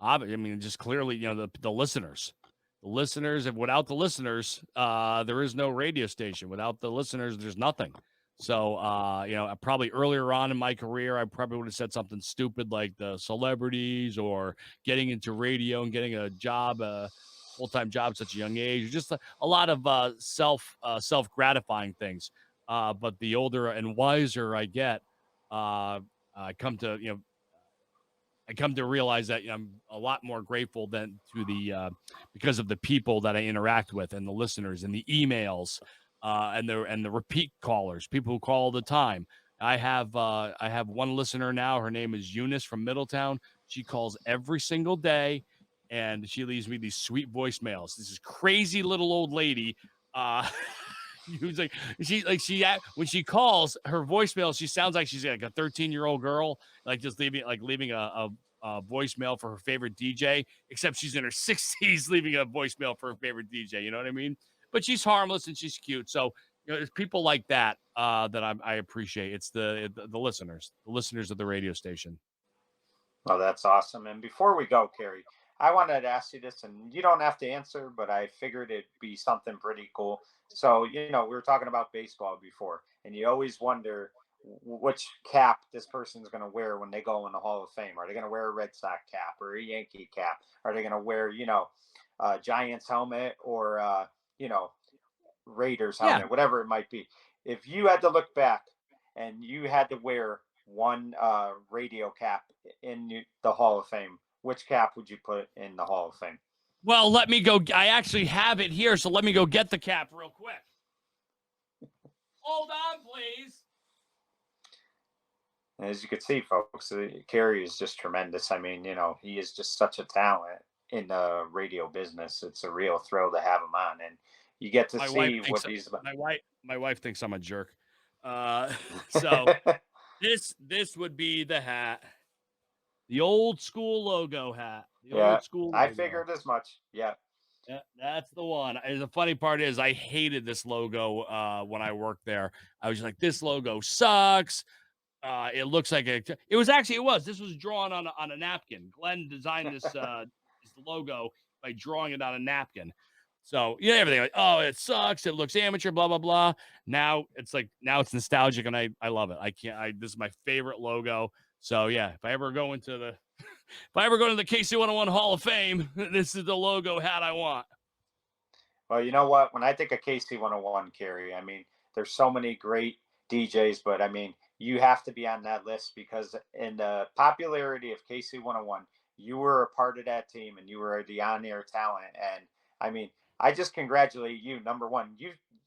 I mean, just clearly, the listeners. The listeners, and without the listeners, there is no radio station. Without the listeners, there's nothing. So, probably earlier on in my career, I probably would have said something stupid like the celebrities or getting into radio and getting a job, a full-time job at such a young age, just a lot of self-gratifying things. But the older and wiser I get, I come to, I come to realize that I'm a lot more grateful than to the because of the people that I interact with and the listeners and the emails and the repeat callers, people who call all the time. I have one listener now. Her name is Eunice from Middletown. She calls every single day, and she leaves me these sweet voicemails. This is crazy little old lady. Uh, who's when she calls her voicemail, she sounds like she's like a 13-year-old girl, like just leaving a voicemail for her favorite DJ, except she's in her 60s leaving a voicemail for her favorite DJ. You know what I mean? But she's harmless and she's cute. So it's people like that that I appreciate. It's the listeners of the radio station. Well, that's awesome. And before we go, Kerry, I wanted to ask you this, and you don't have to answer, but I figured it'd be something pretty cool. So, we were talking about baseball before, and you always wonder which cap this person's going to wear when they go in the Hall of Fame. Are they going to wear a Red Sox cap or a Yankee cap? Are they going to wear, a Giants helmet or, Raiders Yeah. helmet, whatever it might be? If you had to look back and you had to wear one radio cap in the Hall of Fame, which cap would you put in the Hall of Fame? Well, let me go. I actually have it here, so let me go get the cap real quick. Hold on, please. As you can see, folks, Kerry is just tremendous. I mean, he is just such a talent in the radio business. It's a real thrill to have him on, and you get to see what he's about. My wife thinks I'm a jerk. So this would be the hat, the old school logo hat, the Yeah, old school I logo. figured as much. Yeah. Yeah, that's the one. And the funny part is, I hated this logo when I worked there. I was just like, this logo sucks. It looks like it was. This was drawn on a napkin. Glenn designed this logo by drawing it on a napkin. So everything like, oh, it sucks. It looks amateur. Blah blah blah. Now it's nostalgic, and I love it. This is my favorite logo. So yeah, if I ever go into the KC101 Hall of Fame, this is the logo hat I want. Well, you know what? When I think of KC101, Kerry, I mean, there's so many great DJs, but I mean, you have to be on that list because in the popularity of KC101, you were a part of that team and you were the on-air talent. And I mean, I just congratulate you. Number one,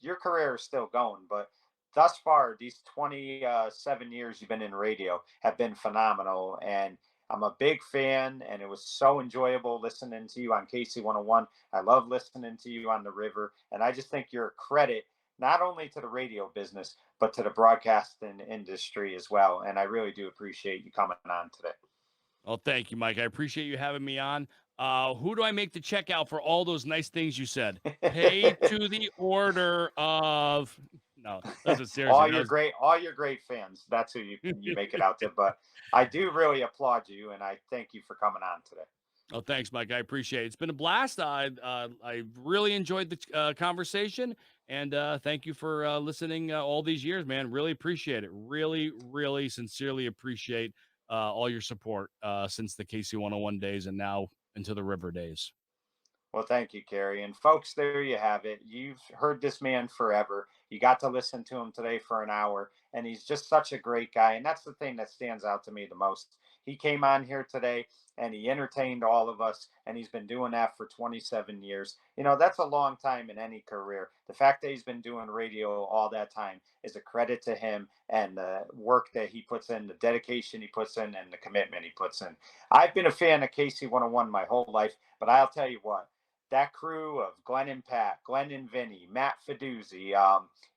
your career is still going, but thus far, these 27 years you've been in radio have been phenomenal. And I'm a big fan, and it was so enjoyable listening to you on KC101. I love listening to you on the river, and I just think you're a credit not only to the radio business but to the broadcasting industry as well. And I really do appreciate you coming on today. Well, thank you, Mike. I appreciate you having me on. Who do I make the check out for all those nice things you said? Pay to the order of. No, that's a seriously. all your great fans. That's who you make it out to. But I do really applaud you, and I thank you for coming on today. Oh, thanks, Mike. I appreciate it. It's been a blast. I really enjoyed the conversation, and thank you for listening all these years, man. Really appreciate it. Really, really sincerely appreciate all your support since the KC101 days and now into the River days. Well, thank you, Kerry. And folks, there you have it. You've heard this man forever. You got to listen to him today for an hour, and he's just such a great guy. And that's the thing that stands out to me the most. He came on here today and he entertained all of us, and he's been doing that for 27 years. That's a long time in any career. The fact that he's been doing radio all that time is a credit to him and the work that he puts in, the dedication he puts in, and the commitment he puts in. I've been a fan of KC101 my whole life, but I'll tell you what, that crew of Glenn and Pat, Glenn and Vinny, Matt Feduzzi,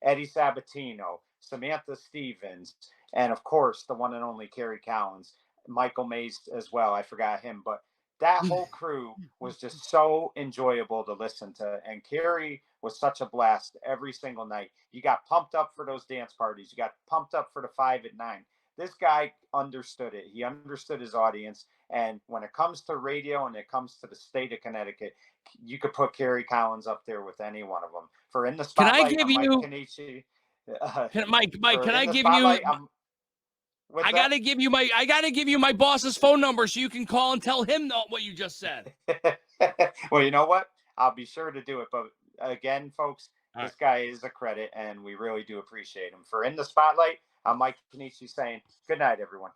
Eddie Sabatino, Samantha Stevens, and of course the one and only Kerry Collins, Michael Mays as well. I forgot him, but that whole crew was just so enjoyable to listen to. And Kerry was such a blast every single night. You got pumped up for those dance parties. You got pumped up for the 5 at 9. This guy understood it. He understood his audience. And when it comes to radio and it comes to the state of Connecticut, you could put Kerry Collins up there with any one of them. For In the Spotlight, Mike Kenichi. Mike, for can in I the give you? spotlight. What's I that? gotta give you my boss's phone number so you can call and tell him what you just said. Well, you know what? I'll be sure to do it. But again, folks, All right. this guy is a credit, and we really do appreciate him. For in the spotlight, I'm Mike Kenichi saying good night, everyone.